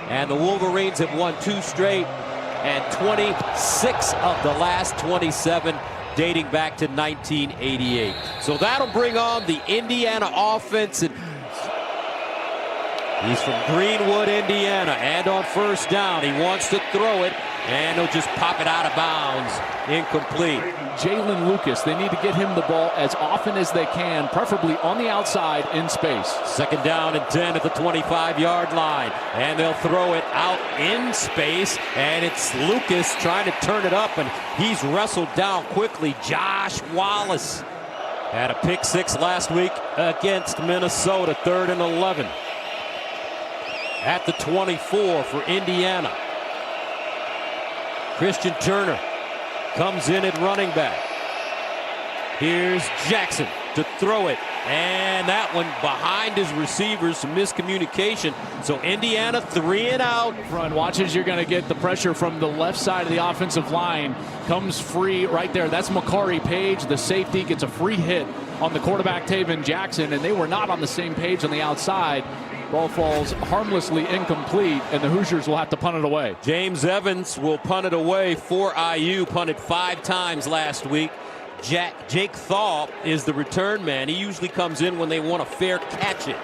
And the Wolverines have won 2 straight and 26 of the last 27 dating back to 1988. So that'll bring on the Indiana offense. And he's from Greenwood, Indiana, and on first down, he wants to throw it, and he'll just pop it out of bounds, incomplete. Jalen Lucas, they need to get him the ball as often as they can, preferably on the outside in space. Second down and 10 at the 25-yard line, and they'll throw it out in space, and it's Lucas trying to turn it up, and he's wrestled down quickly. Josh Wallace had a pick 6 last week against Minnesota, 3rd and 11. At the 24 for Indiana, Christian Turner comes in at running back. Here's Jackson to throw it, and that one behind his receivers, some miscommunication. So Indiana 3 and out. Front, watch as you're going to get the pressure from the left side of the offensive line. Comes free right there. That's Makari Page, the safety, gets a free hit on the quarterback Taven Jackson, and they were not on the same page on the outside. Ball falls harmlessly incomplete, and the Hoosiers will have to punt it away. James Evans will punt it away for IU. Punted 5 times last week. Jake Thaw is the return man. He usually comes in when they want a fair catch it.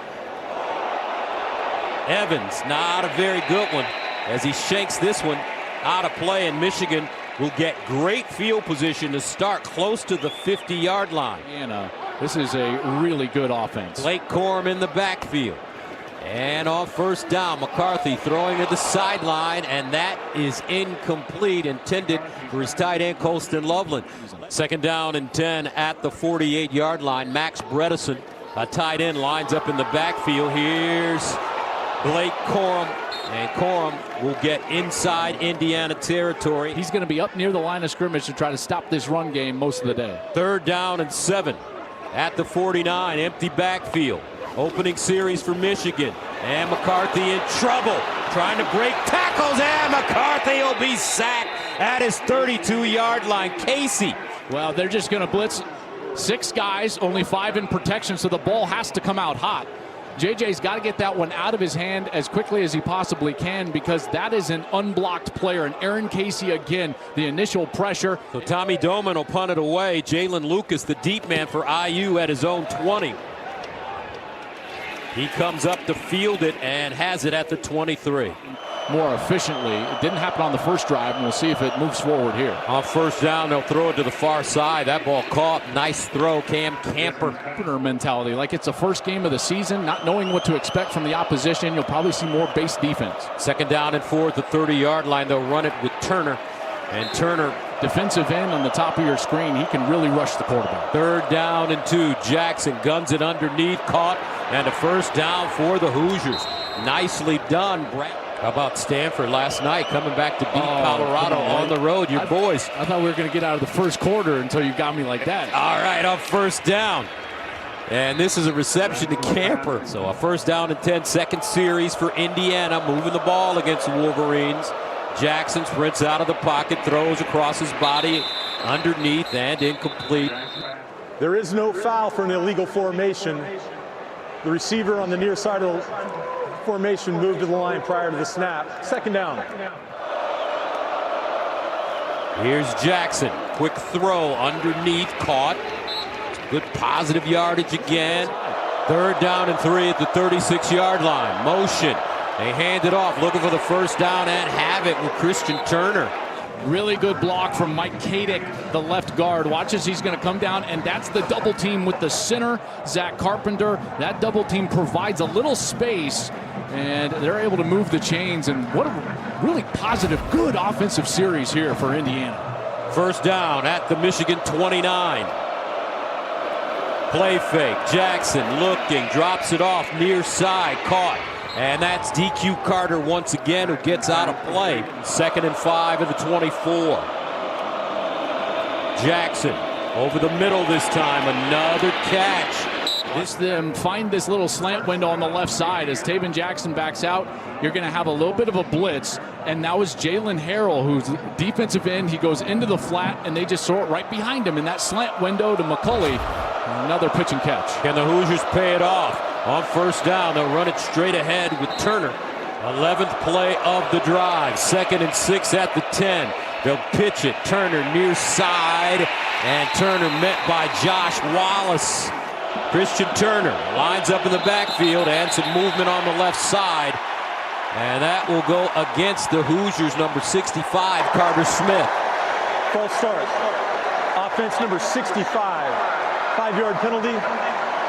Evans, not a very good one, as he shanks this one out of play, and Michigan will get great field position to start close to the 50-yard line. This is a really good offense. Blake Corum in the backfield. And on first down, McCarthy throwing at the sideline, and that is incomplete, intended for his tight end, Colston Loveland. Second down and 10 at the 48-yard line. Max Bredesen, a tight end, lines up in the backfield. Here's Blake Corum, and Corum will get inside Indiana territory. He's going to be up near the line of scrimmage to try to stop this run game most of the day. 3rd down and 7 at the 49, empty backfield. Opening series for Michigan, and McCarthy in trouble, trying to break tackles, and McCarthy will be sacked at his 32-yard line. Casey. Well, they're just going to blitz 6 guys, only 5 in protection, so the ball has to come out hot. JJ's got to get that one out of his hand as quickly as he possibly can, because that is an unblocked player. And Aaron Casey again, the initial pressure. So Tommy Doman will punt it away. Jalen Lucas, the deep man for IU, at his own 20. He comes up to field it and has it at the 23. More efficiently. It didn't happen on the first drive, and we'll see if it moves forward here. On first down, they'll throw it to the far side. That ball caught. Nice throw, Cam Camper. Mentality, like it's the first game of the season, not knowing what to expect from the opposition. You'll probably see more base defense. Second down and 4 at the 30-yard line. They'll run it with Turner. And Turner, defensive end on the top of your screen, he can really rush the quarterback. 3rd down and 2. Jackson guns it underneath, caught, and a first down for the Hoosiers. Nicely done, Brad. How about Stanford last night coming back to beat Colorado on the road? Your boys. I thought we were going to get out of the first quarter until you got me like that. All right, on first down. And this is a reception to Camper. So a first down and 10, second series for Indiana, moving the ball against the Wolverines. Jackson sprints out of the pocket, throws across his body, underneath, and incomplete. There is no foul for an illegal formation. The receiver on the near side of the formation moved to the line prior to the snap. Second down. Here's Jackson. Quick throw underneath, caught. Good positive yardage again. 3rd down and 3 at the 36-yard line. Motion. They hand it off, looking for the first down, and have it with Christian Turner. Really good block from Mike Kadick, the left guard. Watch as he's going to come down, and that's the double team with the center, Zach Carpenter. That double team provides a little space, and they're able to move the chains. And what a really positive, good offensive series here for Indiana. First down at the Michigan 29. Play fake. Jackson looking, drops it off near side, caught. And that's DQ Carter once again, who gets out of play. 2nd and 5 at the 24. Jackson over the middle this time. Another catch. Find this little slant window on the left side as Taven Jackson backs out. You're going to have a little bit of a blitz. And now is Jalen Harrell, who's defensive end. He goes into the flat, and they just throw it right behind him in that slant window to McCulley. Another pitch and catch. Can the Hoosiers pay it off? On first down, they'll run it straight ahead with Turner. 11th play of the drive. 2nd and 6 at the 10. They'll pitch it. Turner near side. And Turner met by Josh Wallace. Christian Turner lines up in the backfield and some movement on the left side. And that will go against the Hoosiers, number 65, Carter Smith. False start. Offense number 65. 5-yard penalty.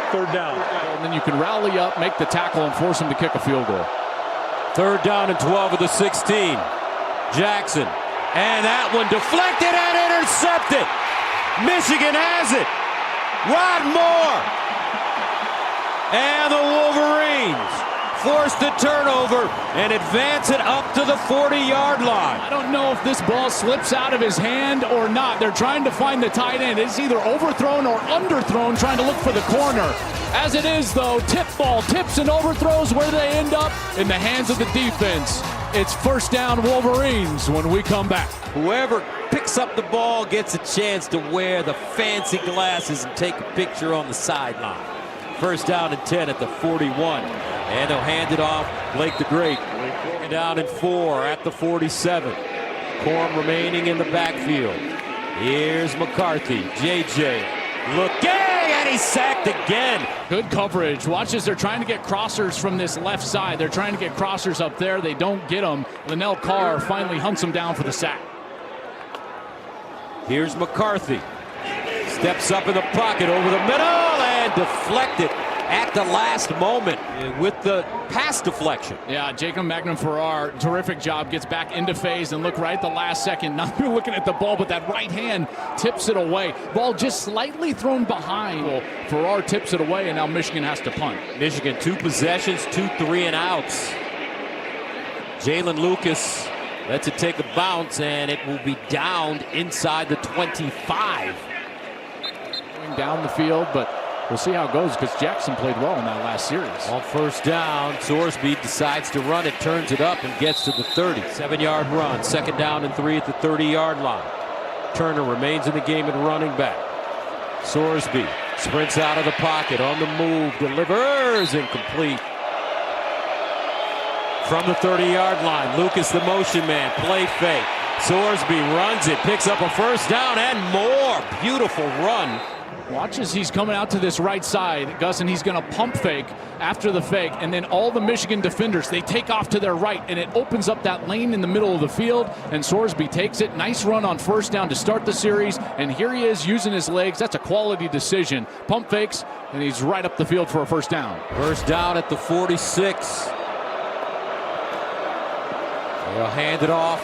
3rd down. And then you can rally up, make the tackle, and force him to kick a field goal. 3rd down and 12 of the 16. Jackson. And that one deflected and intercepted. Michigan has it. Rod Moore. And the Wolverines force the turnover and advance it up to the 40-yard line. I don't know if this ball slips out of his hand or not. They're trying to find the tight end. It's either overthrown or underthrown, trying to look for the corner. As it is, though, tip ball tips and overthrows. Where do they end up? In the hands of the defense. It's 1st down Wolverines when we come back. Whoever picks up the ball gets a chance to wear the fancy glasses and take a picture on the sideline. 1st down and 10 at the 41. And they'll hand it off. Blake the Great. 2nd down and 4 at the 47. Corum remaining in the backfield. Here's McCarthy. JJ looking, and he's sacked again. Good coverage. Watch as they're trying to get crossers from this left side. They're trying to get crossers up there. They don't get them. Linnell Carr finally hunts him down for the sack. Here's McCarthy. Steps up in the pocket over the middle and deflected at the last moment with the pass deflection. Yeah, Jacob Magnum-Farrar, terrific job, gets back into phase and look right at the last second. Not looking at the ball, but that right hand tips it away. Ball just slightly thrown behind. Well, Farrar tips it away, and now Michigan has to punt. Michigan 2 possessions, 2 3-and-outs. Jalen Lucas lets it take a bounce, and it will be downed inside the 25. Going down the field, but we'll see how it goes because Jackson played well in that last series. On 1st down, Sorsby decides to run it, turns it up, and gets to the 30. 7-yard run. 2nd down and 3 at the 30-yard line. Turner remains in the game at running back. Sorsby sprints out of the pocket, on the move, delivers, incomplete. From the 30-yard line, Lucas the motion man, play fake. Sorsby runs it, picks up a 1st down and more. Beautiful run. Watch as he's coming out to this right side, Gus, and he's going to pump fake after the fake, and then all the Michigan defenders, they take off to their right, and it opens up that lane in the middle of the field, and Sorsby takes it. Nice run on 1st down to start the series, and here he is using his legs. That's a quality decision. Pump fakes, and he's right up the field for a 1st down. 1st down at the 46. They'll hand it off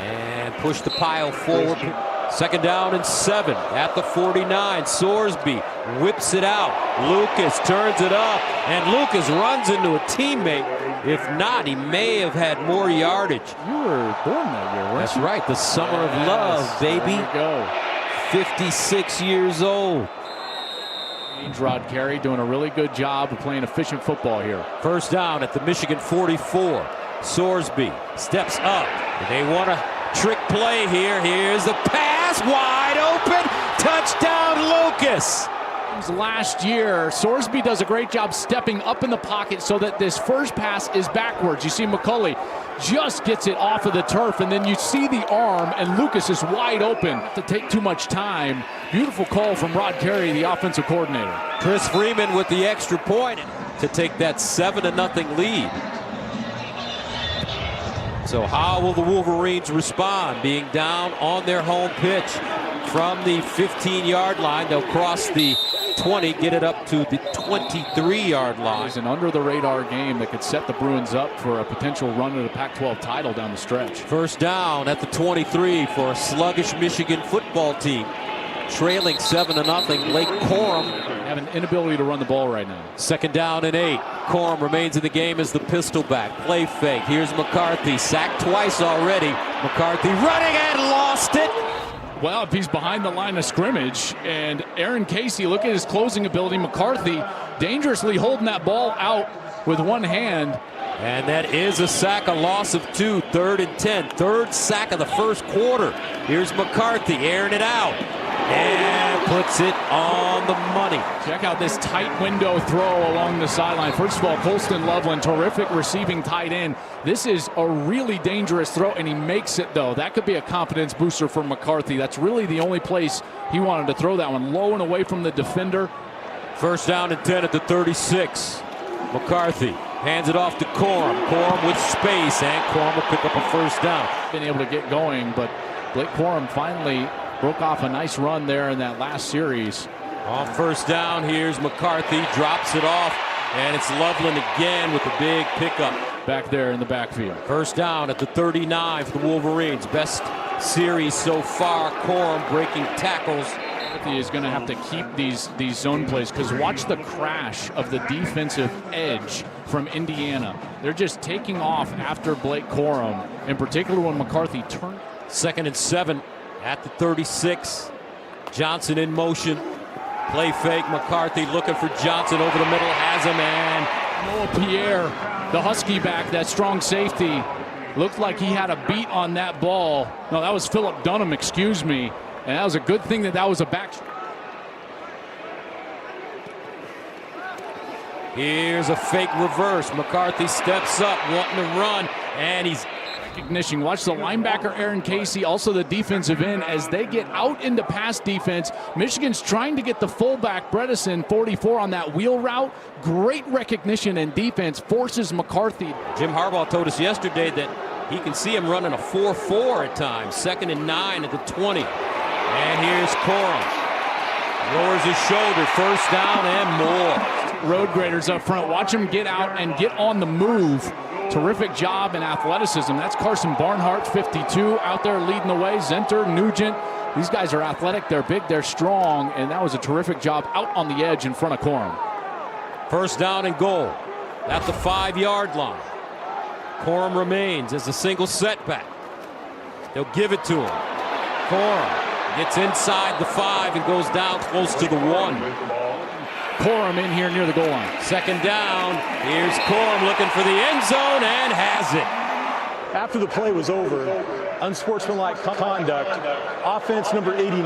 and push the pile forward. 2nd down and 7 at the 49. Sorsby whips it out. Lucas turns it up, and Lucas runs into a teammate. If not, he may have had more yardage. You were born that year, weren't That's you? right, the summer of love, baby. There you go. 56 years old. Rod Carey doing a really good job of playing efficient football here. 1st down at the Michigan 44. Sorsby steps up. They want a trick play here. Here's the pass, wide open. Touchdown, Lucas. Last year, Sorsby does a great job stepping up in the pocket so that this first pass is backwards. You see McCulley just gets it off of the turf, and then you see the arm, and Lucas is wide open. To take too much time. Beautiful call from Rod Carey, the offensive coordinator. Chris Freeman with the extra point to take that 7-0 lead. So how will the Wolverines respond? Being down on their home pitch from the 15-yard line. They'll cross the 20, get it up to the 23-yard line. It's an under-the-radar game that could set the Bruins up for a potential run at a Pac-12 title down the stretch. 1st down at the 23 for a sluggish Michigan football team. Trailing 7-0, Lake Corum. Have an inability to run the ball right now. 2nd down and 8. Corum remains in the game as the pistol back. Play fake. Here's McCarthy. Sacked twice already. McCarthy running and lost it. Well, if he's behind the line of scrimmage, and Aaron Casey, look at his closing ability. McCarthy dangerously holding that ball out with one hand. And that is a sack, a loss of 2. 3rd and 10. 3rd sack of the 1st quarter. Here's McCarthy airing it out. and puts it on the money. Check out this tight window throw along the sideline. First of all, Colston Loveland, terrific receiving tight end. This is a really dangerous throw, and he makes it, though. That could be a confidence booster for McCarthy. That's really the only place he wanted to throw that one, low and away from the defender. First down and 10 at the 36. McCarthy hands it off to Corum. Corum with space, and Corum will pick up a first down. Been able to get going, but Blake Corum finally broke off a nice run there in that last series. On first down, here's McCarthy, drops it off, and it's Loveland again with the big pickup. Back there in the backfield. First down at the 39 for the Wolverines. Best series so far. Corum breaking tackles. He is going to have to keep these zone plays, because watch the crash of the defensive edge from Indiana. They're just taking off after Blake Corum, in particular when McCarthy turned. 2nd and 7 at the 36. Johnson in motion. Play fake. McCarthy looking for Johnson over the middle. Has him, and Noah Pierre, the Husky back, that strong safety, looked like he had a beat on that ball. No, that was Philip Dunham, excuse me. And that was a good thing that was a back. Here's a fake reverse. McCarthy steps up, wanting to run, and he's recognition. Watch the linebacker Aaron Casey, also the defensive end, as they get out into pass defense. Michigan's trying to get the fullback Bredesen 44 on that wheel route. Great recognition and defense forces McCarthy. Jim Harbaugh told us yesterday that he can see him running a 4-4 at times. 2nd and 9 at the 20. And here's Corum. Lowers his shoulder. First down and more. Road graders up front. Watch him get out and get on the move. Terrific job in athleticism. That's Carson Barnhart, 52, out there leading the way. Zenter, Nugent. These guys are athletic. They're big. They're strong. And that was a terrific job out on the edge in front of Corum. First down and goal at the 5-yard line. Corum remains as a single setback. They'll give it to him. Corum gets inside the 5 and goes down close to the 1. Corum in here near the goal line. 2nd down. Here's Corum looking for the end zone and has it. After the play was over, unsportsmanlike conduct, offense number 89,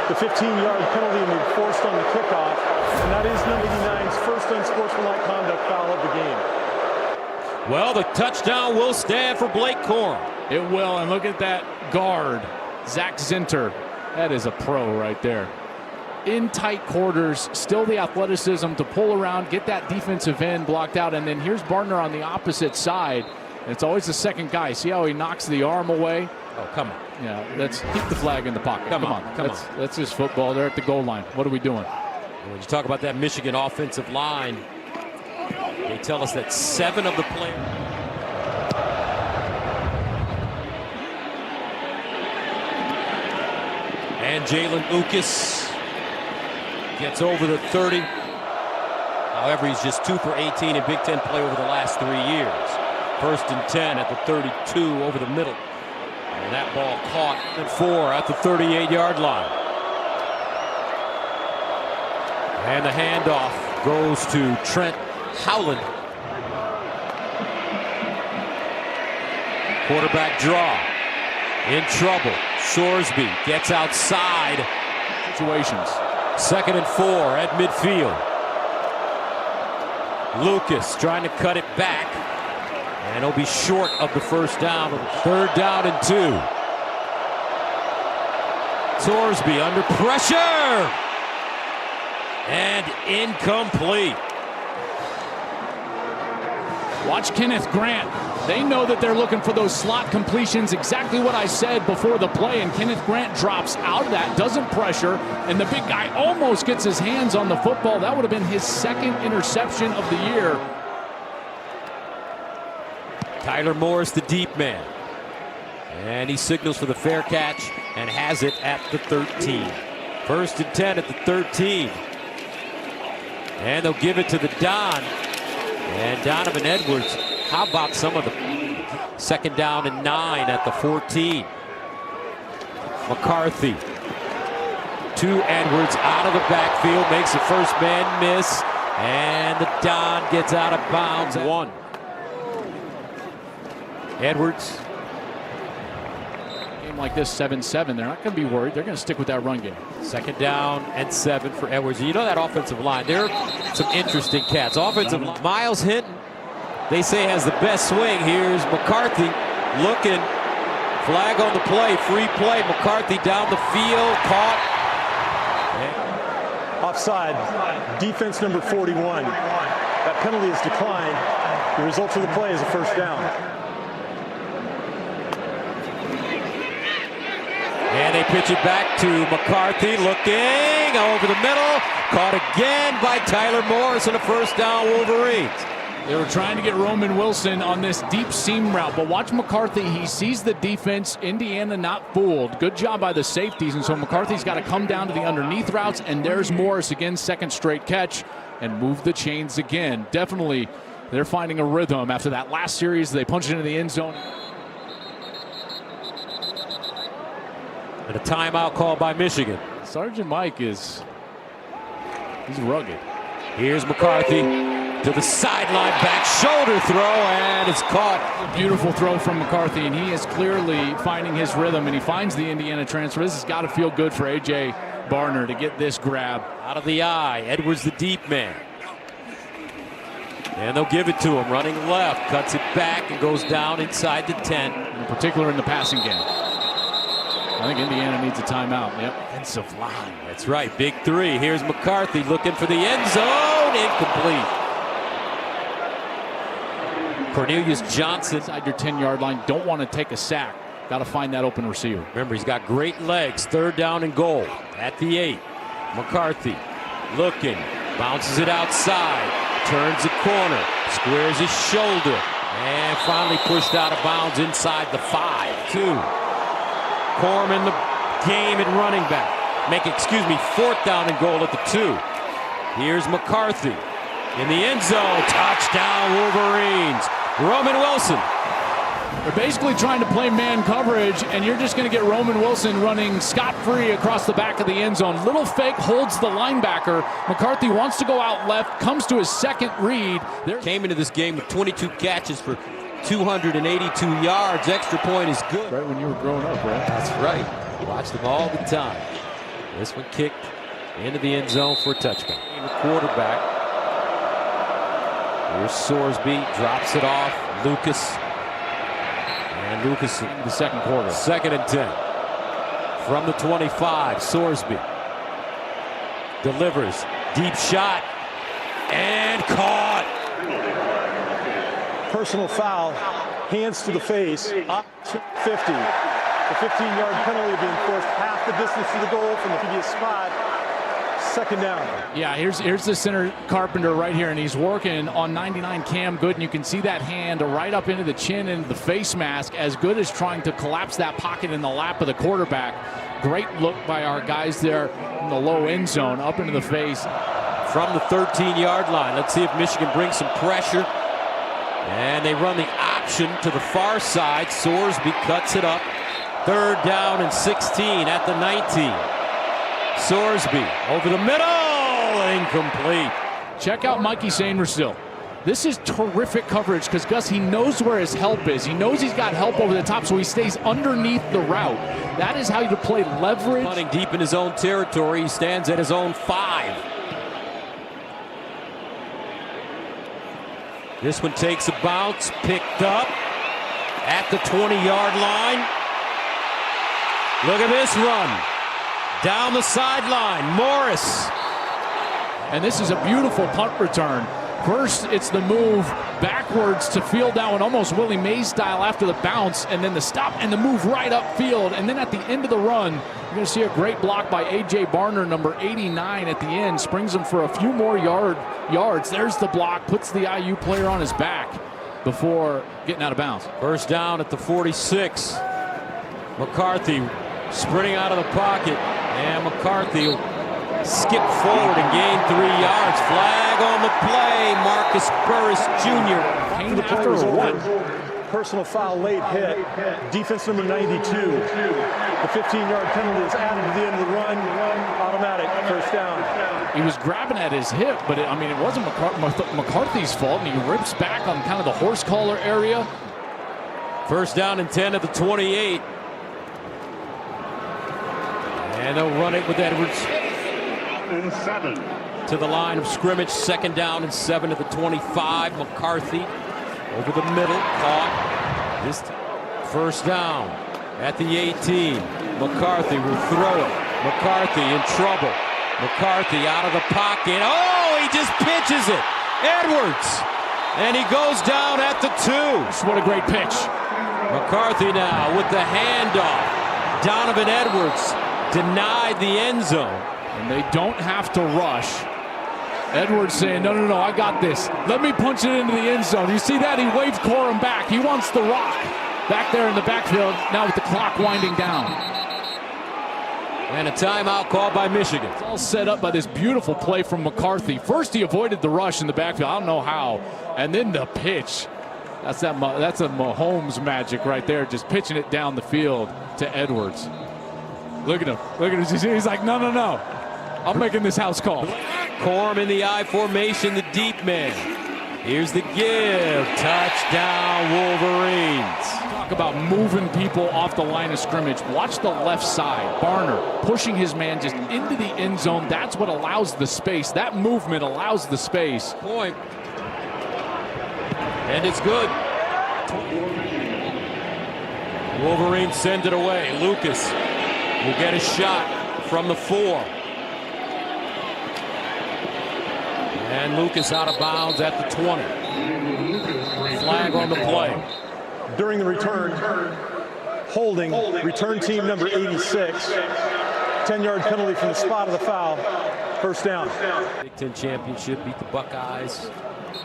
the 15-yard penalty forced on the kickoff, and that is number 89's first unsportsmanlike conduct foul of the game. Well, the touchdown will stand for Blake Corum. It will, and look at that guard, Zach Zenter. That is a pro right there. In tight quarters, still the athleticism to pull around, get that defensive end blocked out, and then here's Barner on the opposite side. It's always the second guy. See how he knocks the arm away? Oh, come on. Yeah, let's keep the flag in the pocket. Come on. That's just football. They're at the goal line. What are we doing? When you talk about that Michigan offensive line, they tell us that 7 of the players. And Jalen Ukas gets over the 30. However, he's just 2 for 18 in Big Ten play over the last 3 years. 1st and 10 at the 32 over the middle. And that ball caught at 4 at the 38-yard line. And the handoff goes to Trent Howland. Quarterback draw. In trouble. Sorsby gets outside. Situations. 2nd and 4 at midfield. Lucas trying to cut it back. And he'll be short of the first down. 3rd down and 2. Sorsby under pressure. And incomplete. Watch Kenneth Grant. They know that they're looking for those slot completions, exactly what I said before the play, and Kenneth Grant drops out of that, doesn't pressure, and the big guy almost gets his hands on the football. That would have been his 2nd interception of the year. Tyler Morris, the deep man. And he signals for the fair catch and has it at the 13. 1st and 10 at the 13. And they'll give it to the Don. And Donovan Edwards, how about some of the 2nd down and 9 at the 14. McCarthy to Edwards out of the backfield, makes the first man miss, and the Don gets out of bounds. 1. Edwards game like this, 7-7, they're not going to be worried. They're going to stick with that run game. 2nd down and 7 for Edwards. You know that offensive line. There are some interesting cats. Offensive line. Miles Hinton, they say, has the best swing. Here's McCarthy looking. Flag on the play. Free play. McCarthy down the field. Caught. Offside. Defense number 41. That penalty is declined. The result of the play is a first down. And they pitch it back to McCarthy, looking over the middle. Caught again by Tyler Morris, and a first down, Wolverines. They were trying to get Roman Wilson on this deep seam route, but watch McCarthy. He sees the defense. Indiana not fooled. Good job by the safeties, and so McCarthy's got to come down to the underneath routes, and there's Morris again, second straight catch, and move the chains again. Definitely, they're finding a rhythm after that last series. They punched into the end zone. And a timeout call by Michigan. Sergeant Mike he's rugged. Here's McCarthy to the sideline, back shoulder throw, and it's caught. Beautiful throw from McCarthy, and he is clearly finding his rhythm, and he finds the Indiana transfer. This has got to feel good for A.J. Barner to get this grab. Out of the eye, Edwards the deep man. And they'll give it to him, running left, cuts it back and goes down inside the 10. In particular in the passing game. I think Indiana needs a timeout. Yep. Offensive line. That's right. Big 3. Here's McCarthy looking for the end zone. Incomplete. Cornelius Johnson. Inside your 10-yard line. Don't want to take a sack. Got to find that open receiver. Remember, he's got great legs. 3rd down and goal at the 8. McCarthy looking. Bounces it outside. Turns the corner. Squares his shoulder. And finally pushed out of bounds inside the 5-2. Corman the game at running back. 4th down and goal at the 2. Here's McCarthy in the end zone. Touchdown Wolverines. Roman Wilson. They're basically trying to play man coverage, and you're just going to get Roman Wilson running scot-free across the back of the end zone. Little fake holds the linebacker. McCarthy wants to go out left, comes to his second read. Came into this game with 22 catches for 282 yards. Extra point is good. Right when you were growing up, right? That's right. Watched them all the time. This one kicked into the end zone for a touchdown. The quarterback. Here's Sorsby. Drops it off. Lucas. And Lucas in the second quarter. 2nd and 10. From the 25. Sorsby. Delivers. Deep shot. And caught. Personal foul, hands to the face, up to 50. The 15-yard penalty being forced half the distance to the goal from the previous spot. 2nd down. Yeah, here's the center Carpenter right here, and he's working on 99 Cam Good, and you can see that hand right up into the chin and the face mask, as Good as trying to collapse that pocket in the lap of the quarterback. Great look by our guys there in the low end zone, up into the face. From the 13-yard line. Let's see if Michigan brings some pressure. And they run the option to the far side. Sorsby cuts it up. 3rd down and 16 at the 19. Sorsby over the middle. Incomplete. Check out Mikey Sainristil. This is terrific coverage because Gus, he knows where his help is. He knows he's got help over the top, so he stays underneath the route. That is how you play leverage. Running deep in his own territory. He stands at his own 5. This one takes a bounce, picked up at the 20-yard line. Look at this run. Down the sideline, Morris. And this is a beautiful punt return. First, it's the move backwards to field that one, almost Willie Mays style after the bounce, and then the stop and the move right upfield. And then at the end of the run, you're going to see a great block by A.J. Barner, number 89 at the end. Springs him for a few more yards. There's the block, puts the IU player on his back before getting out of bounds. 1st down at the 46. McCarthy sprinting out of the pocket. And McCarthy will skip forward and gain 3 yards. Flag on the play. Marcus Burris Jr. Came after or what? Personal foul, late hit. Defense number 92. The 15-yard penalty is added to the end of the run. Automatic, 1st down. He was grabbing at his hip, but it wasn't McCarthy's fault, and he rips back on kind of the horse collar area. 1st down and 10 at the 28. And they'll run it with Edwards. And 7. To the line of scrimmage, 2nd down and 7 to the 25. McCarthy over the middle, caught. This 1st down at the 18. McCarthy will throw it. McCarthy in trouble. McCarthy out of the pocket. Oh, he just pitches it. Edwards. And he goes down at the 2. What a great pitch. McCarthy now with the handoff. Donovan Edwards denied the end zone. And they don't have to rush. Edwards saying, no, I got this. Let me punch it into the end zone. You see that? He waved Corum back. He wants the rock. Back there in the backfield, now with the clock winding down. And a timeout called by Michigan. It's all set up by this beautiful play from McCarthy. First, he avoided the rush in the backfield. I don't know how. And then the pitch. That's a Mahomes magic right there, just pitching it down the field to Edwards. Look at him. Look at him. He's like, no. I'm making this house call. Corum in the I formation, the deep man. Here's the give. Touchdown, Wolverines. Talk about moving people off the line of scrimmage. Watch the left side. Barner pushing his man just into the end zone. That's what allows the space. That movement allows the space. Point. And it's good. Wolverines send it away. Lucas will get a shot from the 4. And Lucas out of bounds at the 20. Flag on the play. During the return, holding, return team number 86. 10-yard penalty from the spot of the foul. 1st down. Big Ten championship, beat the Buckeyes.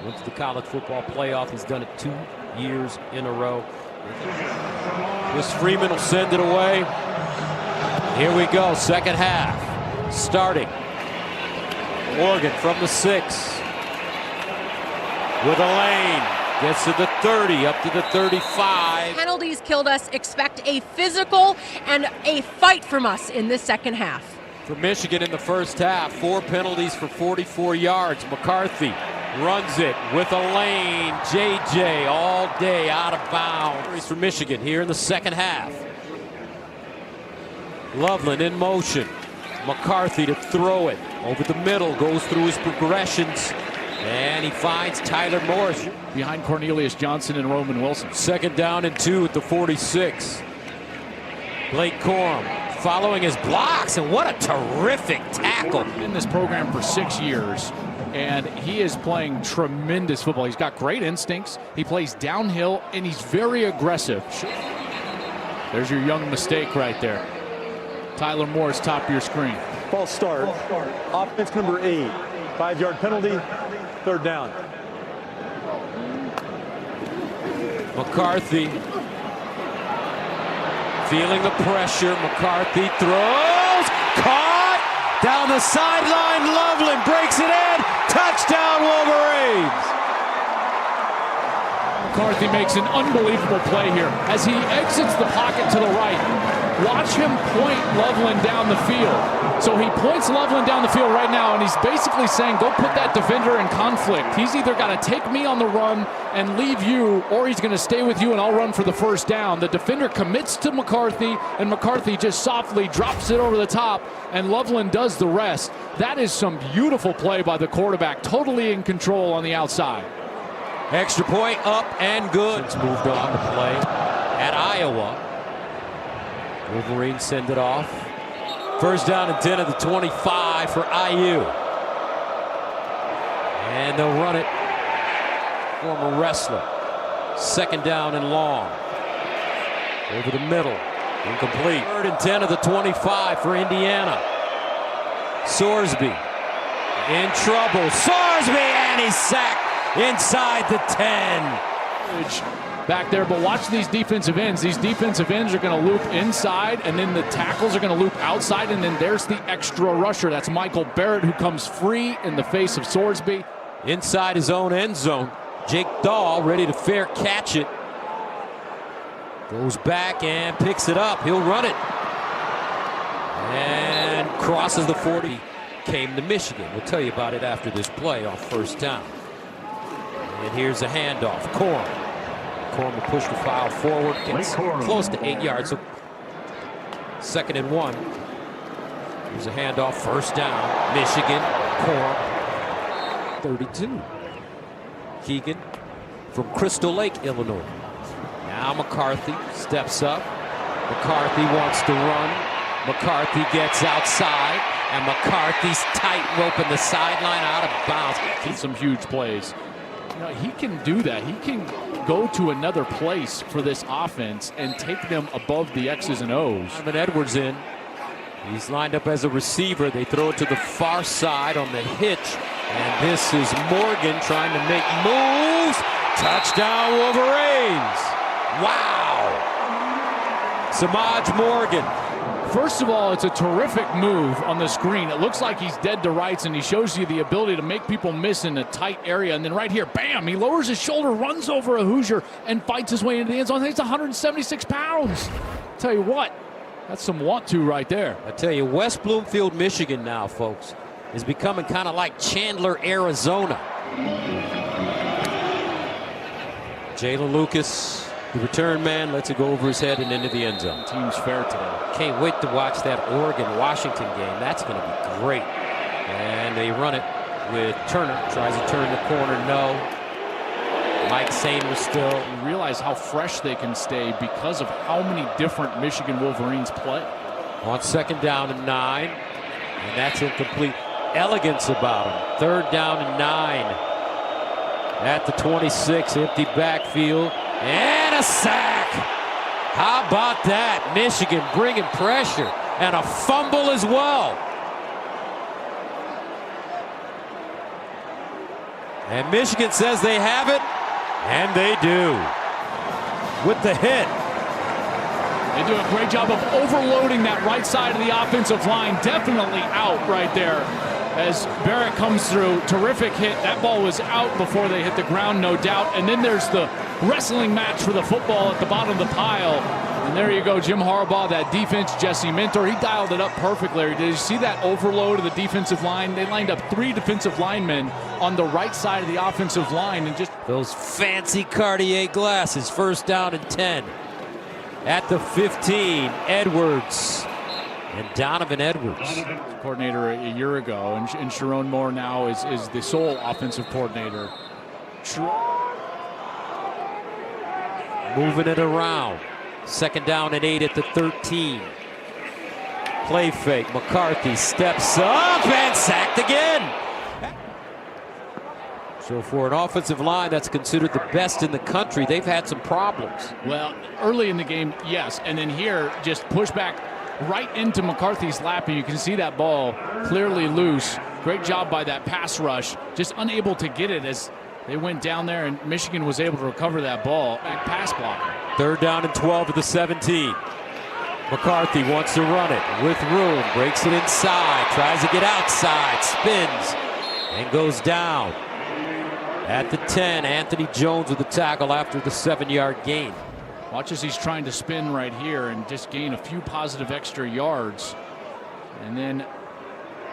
Went to the college football playoff. He's done it 2 years in a row. This Freeman will send it away. Here we go, 2nd half. Starting. Morgan from the 6. With a lane. Gets to the 30, up to the 35. Penalties killed us. Expect a physical and a fight from us in this 2nd half. For Michigan in the 1st half, 4 penalties for 44 yards. McCarthy runs it with a lane. JJ all day out of bounds. For Michigan here in the 2nd half. Loveland in motion. McCarthy to throw it over the middle, goes through his progressions, and he finds Tyler Morris behind Cornelius Johnson and Roman Wilson. 2nd down and 2 at the 46. Blake Corum following his blocks, and what a terrific tackle. In this program for 6 years, and he is playing tremendous football. He's got great instincts. He plays downhill, and he's very aggressive. There's your young mistake right there. Tyler Morris, top of your screen. False start. Offense number 8. 5-yard penalty. 3rd down. McCarthy feeling the pressure. McCarthy throws. Caught down the sideline. Loveland breaks it in. Touchdown, Wolverines. McCarthy makes an unbelievable play here as he exits the pocket to the right. Watch him point Loveland down the field. So he points Loveland down the field right now, and he's basically saying, go put that defender in conflict. He's either got to take me on the run and leave you, or he's going to stay with you and I'll run for the 1st down. The defender commits to McCarthy, and McCarthy just softly drops it over the top, and Loveland does the rest. That is some beautiful play by the quarterback, totally in control on the outside. Extra point up and good. It's moved on to play at Iowa. Wolverines send it off. 1st down and 10 at the 25 for IU. And they'll run it. Former wrestler. 2nd down and long. Over the middle. Incomplete. 3rd and 10 at the 25 for Indiana. Sorsby in trouble. Sorsby, and he's sacked inside the 10. Back there, but watch these defensive ends. These defensive ends are going to loop inside, and then the tackles are going to loop outside, and then there's the extra rusher. That's Michael Barrett, who comes free in the face of Sorsby. Inside his own end zone. Jake Dahl ready to fair catch it. Goes back and picks it up. He'll run it. And crosses the 40. Came to Michigan. We'll tell you about it after this play on 1st down. And here's a handoff. Corum. Corum will push the foul forward. Gets close to 8 yards. So 2nd and 1. There's a handoff, first down, Michigan, Corum, 32. Keegan from Crystal Lake, Illinois. Now McCarthy steps up. McCarthy wants to run. McCarthy gets outside, and McCarthy's tight roping the sideline out of bounds. He's some huge plays. You know, he can do that. He can go to another place for this offense and take them above the X's and O's. Donovan Edwards in. He's lined up as a receiver. They throw it to the far side on the hitch. And this is Morgan trying to make moves. Touchdown Wolverines. Wow. Samaj Morgan. First of all, it's a terrific move on the screen. It looks like he's dead to rights, and he shows you the ability to make people miss in a tight area. And then right here, bam, he lowers his shoulder, runs over a Hoosier, and fights his way into the end zone. I think it's 176 pounds. Tell you what, that's some want-to right there. I tell you, West Bloomfield, Michigan now, folks, is becoming kind of like Chandler, Arizona. Jalen Lucas, the return man, lets it go over his head and into the end zone. Team's fair today. Can't wait to watch that Oregon-Washington game. That's going to be great. And they run it with Turner. Tries to turn the corner. No. Mike Samer still. You realize how fresh they can stay because of how many different Michigan Wolverines play. On second down and 9. And that's incomplete. Elegance about him. Third down and 9. At the 26. Empty backfield. And a sack. How about that? Michigan bringing pressure and a fumble as well. And Michigan says they have it, and they do. With the hit. They do a great job of overloading that right side of the offensive line. Definitely out right there as Barrett comes through. Terrific hit. That ball was out before they hit the ground, no doubt. And then there's the wrestling match for the football at the bottom of the pile. And there you go, Jim Harbaugh, that defense, Jesse Minter, he dialed it up perfectly. Did you see that overload of the defensive line? They lined up 3 defensive linemen on the right side of the offensive line and just... Those fancy Cartier glasses, first down and 10. At the 15, Edwards. And Donovan Edwards. Coordinator a year ago, and Sharon Moore now is the sole offensive coordinator. Moving it around. Second down and 8 at the 13. Play fake. McCarthy steps up and sacked again. So for an offensive line that's considered the best in the country, they've had some problems. Well, early in the game, yes. And then here, just push back right into McCarthy's lap, and you can see that ball clearly loose. Great job by that pass rush. Just unable to get it as they went down there, and Michigan was able to recover that ball. Back pass block. Third down and 12 at the 17. McCarthy wants to run it with room. Breaks it inside. Tries to get outside. Spins and goes down. At the 10, Anthony Jones with the tackle after the 7-yard gain. Watch as he's trying to spin right here and just gain a few positive extra yards. And then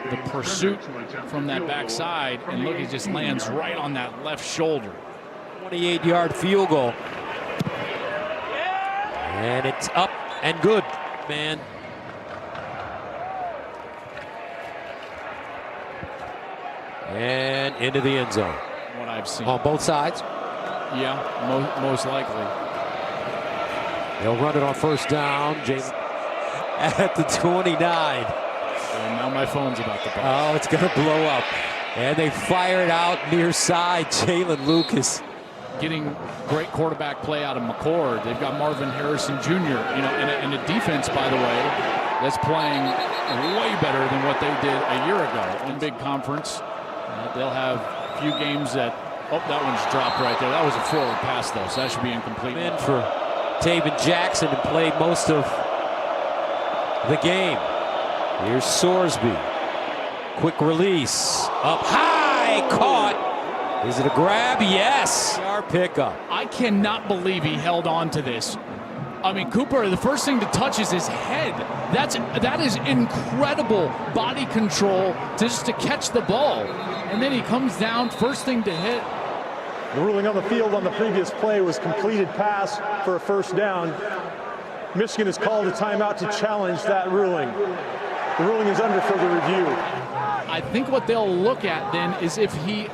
the pursuit from that backside, and look, he just lands right on that left shoulder. 28-yard field goal. And it's up and good, man. And into the end zone. What I've seen. On both sides? Yeah, most likely. They'll run it on first down. James at the 29. And now my phone's about to bust. Oh, it's going to blow up. And they fire it out near side. Jalen Lucas. Getting great quarterback play out of McCord. They've got Marvin Harrison Jr. And a defense, by the way, that's playing way better than what they did a year ago in big conference. They'll have a few games that, oh, that one's dropped right there. That was a forward pass, though, so that should be incomplete. In for Taven Jackson and played most of the game. Here's Sorsby. Quick release. Up high. Caught. Is it a grab? Yes. Our pickup. I cannot believe he held on to this. I mean, Cooper, the first thing to touch is his head. That is incredible body control just to catch the ball. And then he comes down, first thing to hit. The ruling on the field on the previous play was completed pass for a first down. Michigan has called a timeout to challenge that ruling. The ruling is under further review. I think what they'll look at then is if he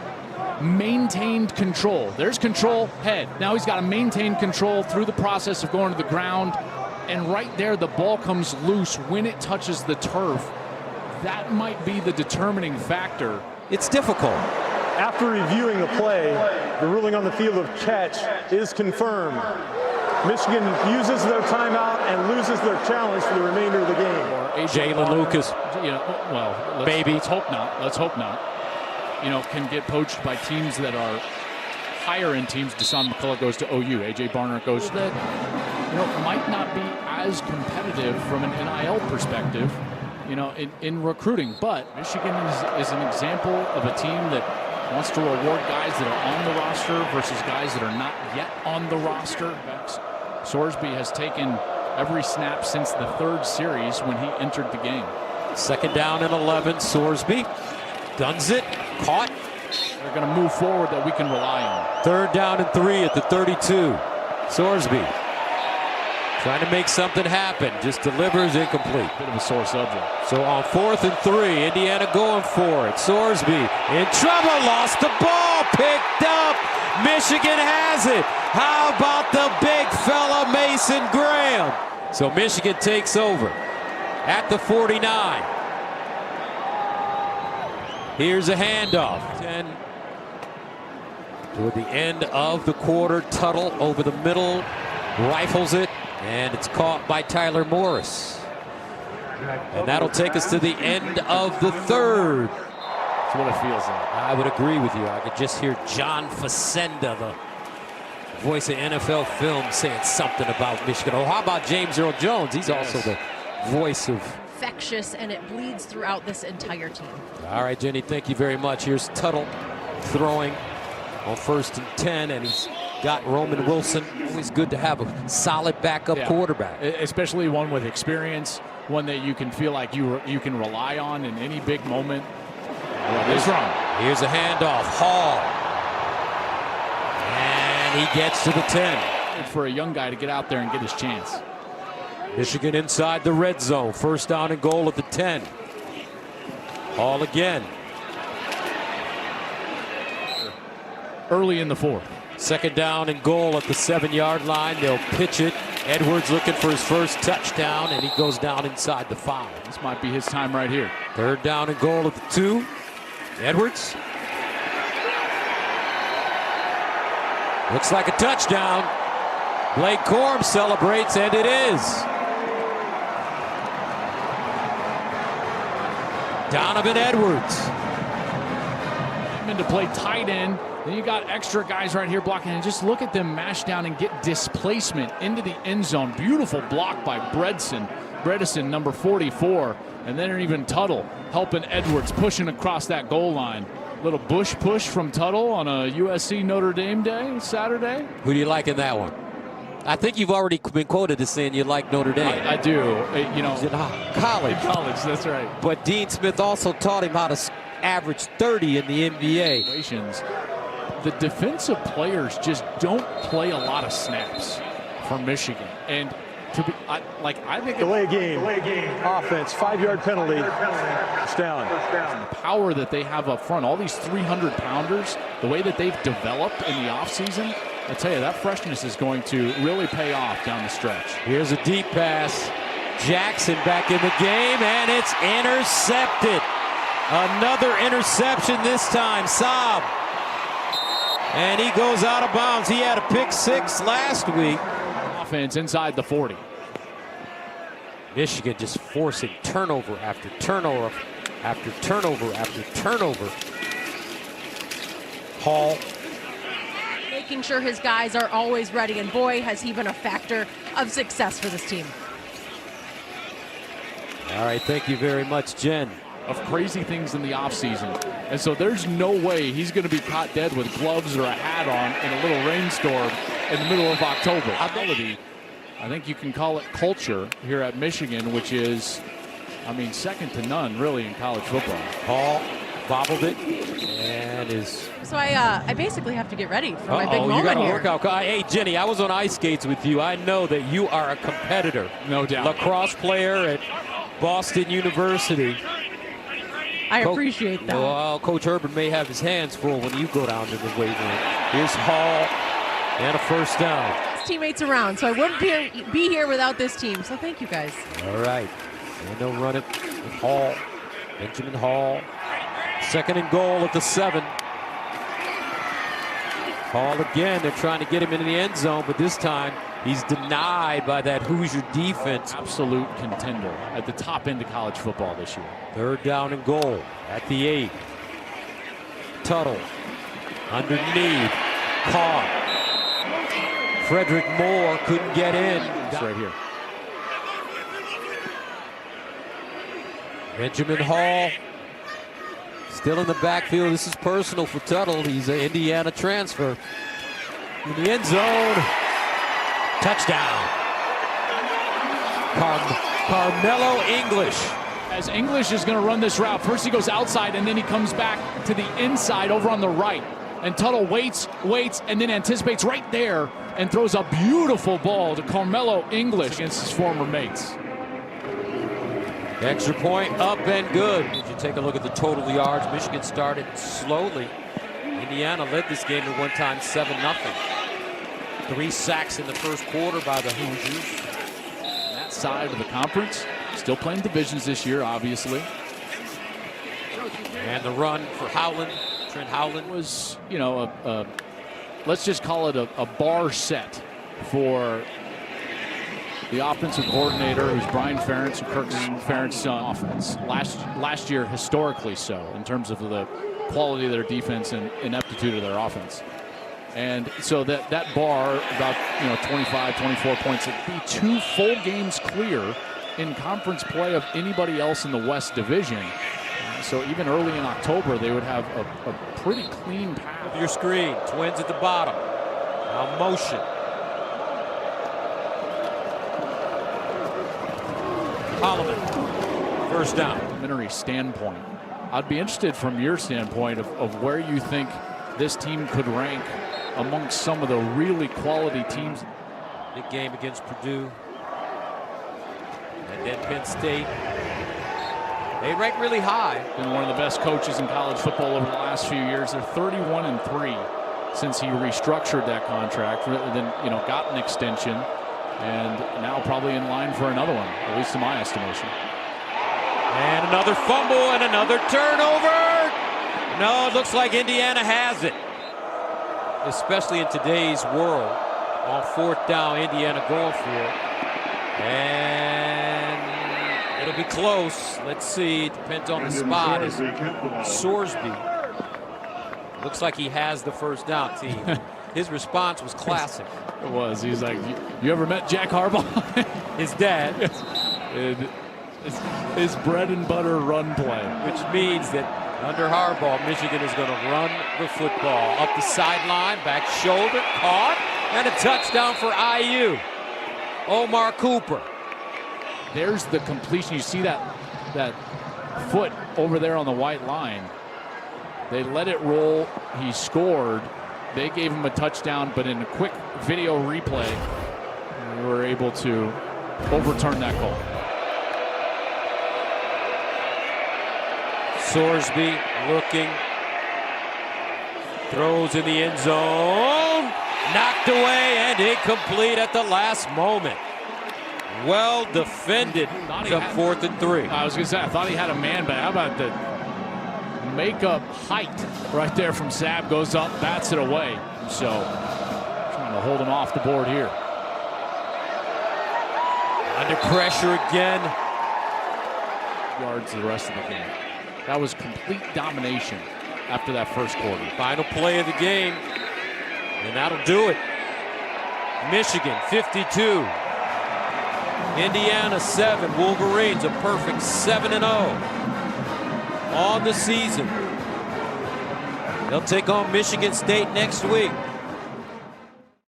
maintained control. There's control, head. Now he's got to maintain control through the process of going to the ground. And right there, the ball comes loose when it touches the turf. That might be the determining factor. It's difficult. After reviewing the play, the ruling on the field of catch is confirmed. Michigan uses their timeout and loses their challenge for the remainder of the game. Jalen Lucas. Let's hope not. Let's hope not. Can get poached by teams that are higher end teams. Deshaun McCullough goes to OU. A.J. Barner goes that, might not be as competitive from an NIL perspective, in recruiting. But Michigan is an example of a team that wants to reward guys that are on the roster versus guys that are not yet on the roster. Sorsby has taken every snap since the third series when he entered the game. Second down and 11. Sorsby guns it. Caught. They're going to move forward that we can rely on. Third down and 3 at the 32. Sorsby trying to make something happen. Just delivers incomplete. Bit of a sore subject. So on 4th and 3, Indiana going for it. Sorsby in trouble. Lost the ball. Picked up. Michigan has it. How about the big fella Mason Graham? So Michigan takes over at the 49. Here's a handoff. 10 toward the end of the quarter. Tuttle over the middle, rifles it, and it's caught by Tyler Morris. And that'll take us to the end of the third. That's what it feels like. I would agree with you. I could just hear John Facenda, the voice of NFL film, saying something about Michigan. Oh, how about James Earl Jones? He's also the voice of infectious, and it bleeds throughout this entire team. All right, Jenny, thank you very much. Here's Tuttle throwing on 1st and 10, and he's got Roman Wilson. Always good to have a solid backup quarterback. Especially one with experience, one that you can feel like you can rely on in any big moment. What is wrong? Here's a handoff. Hall. And he gets to the 10. For a young guy to get out there and get his chance. Michigan inside the red zone. First down and goal at the 10. Hall again. Early in the 4th. Second down and goal at the 7-yard line. They'll pitch it. Edwards looking for his first touchdown, and he goes down inside the 5. This might be his time right here. Third down and goal at the 2. Edwards. Looks like a touchdown. Blake Corum celebrates, and it is. Donovan Edwards. To play tight end. Then you got extra guys right here blocking, and just look at them mash down and get displacement into the end zone. Beautiful block by Bredesen, number 44, and then even Tuttle helping Edwards pushing across that goal line. Little bush push from Tuttle on a USC Notre Dame day Saturday. Who do you like in that one? I think you've already been quoted as saying you like Notre Dame. I do. College. College, that's right. But Dean Smith also taught him how to average 30 in the NBA. The defensive players just don't play a lot of snaps for Michigan, and I think delay game. Offense, 5-yard penalty. It's down. The power that they have up front, all these 300-pounders, the way that they've developed in the offseason, I tell you, that freshness is going to really pay off down the stretch. Here's a deep pass. Jackson back in the game, and it's intercepted. Another interception this time. Saab. And he goes out of bounds. He had a pick 6 last week. Offense inside the 40. Michigan just forcing turnover after turnover after turnover after turnover. Hall. Making sure his guys are always ready, and boy, has he been a factor of success for this team. All right, thank you very much, Jen. Of crazy things in the offseason. And so there's no way he's going to be caught dead with gloves or a hat on in a little rainstorm in the middle of October. I think you can call it culture here at Michigan, which is, second to none, really, in college football. Hall bobbled it and is... So I basically have to get ready for my big moment you got a here. workout. Hey, Jenny, I was on ice skates with you. I know that you are a competitor. No doubt. Lacrosse player at Boston University. I appreciate that. Well, Coach Herbert may have his hands full when you go down to the weight room. Here's Hall and a first down. His teammates around, so I wouldn't be here without this team. So thank you guys. All right. And they'll run it with Hall. Benjamin Hall. Second and goal at the 7. Hall again. They're trying to get him into the end zone, but this time he's denied by that Hoosier defense. Absolute contender at the top end of college football this year. Third down and goal at the 8. Tuttle underneath. Caught. Frederick Moore couldn't get in. It's right here. Benjamin Hall still in the backfield. This is personal for Tuttle. He's an Indiana transfer. In the end zone. Touchdown. Carmelo English. As English is going to run this route, first he goes outside and then he comes back to the inside over on the right. And Tuttle waits, and then anticipates right there and throws a beautiful ball to Carmelo English against his former mates. Extra point up and good. If you take a look at the total yards, Michigan started slowly. Indiana led this game at one time 7-0. 3 sacks in the first quarter by the Hoosiers. That side of the conference, still playing divisions this year, obviously. And the run for Howland. Trent Howland Was, you know, let's just call it a bar set for the offensive coordinator, who's Brian Ferentz, and Kirk Ferentz offense. Last year, historically so, in terms of the quality of their defense and ineptitude of their offense. And so that bar, about 25, 24 points, it'd be 2 full games clear in conference play of anybody else in the West Division. So even early in October, they would have a pretty clean path. your screen. Twins at the bottom. Now motion. Holloman. First down. Preliminary standpoint, I'd be interested from your standpoint of where you think this team could rank amongst some of the really quality teams. Big game against Purdue. And then Penn State. They rank really high. Been one of the best coaches in college football over the last few years. They're 31-3 since he restructured that contract, then got an extension, and now probably in line for another one, at least in my estimation. And another fumble and another turnover. No, it looks like Indiana has it. Especially in today's world. On fourth down, Indiana going for it. And it'll be close. Let's see. It depends on the spot. Is Sorsby. Looks like he has the first down, team. His response was classic. It was. He's like, you ever met Jack Harbaugh? His dad. His bread and butter run play. Which means that under Harbaugh, Michigan is going to run the football. Up the sideline, back shoulder, caught, and a touchdown for IU. Omar Cooper. There's the completion. You see that foot over there on the white line. They let it roll. He scored. They gave him a touchdown, but in a quick video replay, we were able to overturn that goal. Sorsby looking. Throws in the end zone. Knocked away and incomplete at the last moment. Well defended. Come 4th and 3. I was going to say, I thought he had a man, but how about the makeup height right there from Sabb? Goes up, bats it away. So trying to hold him off the board here. Under pressure again. Yards the rest of the game. That was complete domination after that first quarter. Final play of the game. And that'll do it. Michigan 52. Indiana 7. Wolverines a perfect 7-0 on the season. They'll take on Michigan State next week.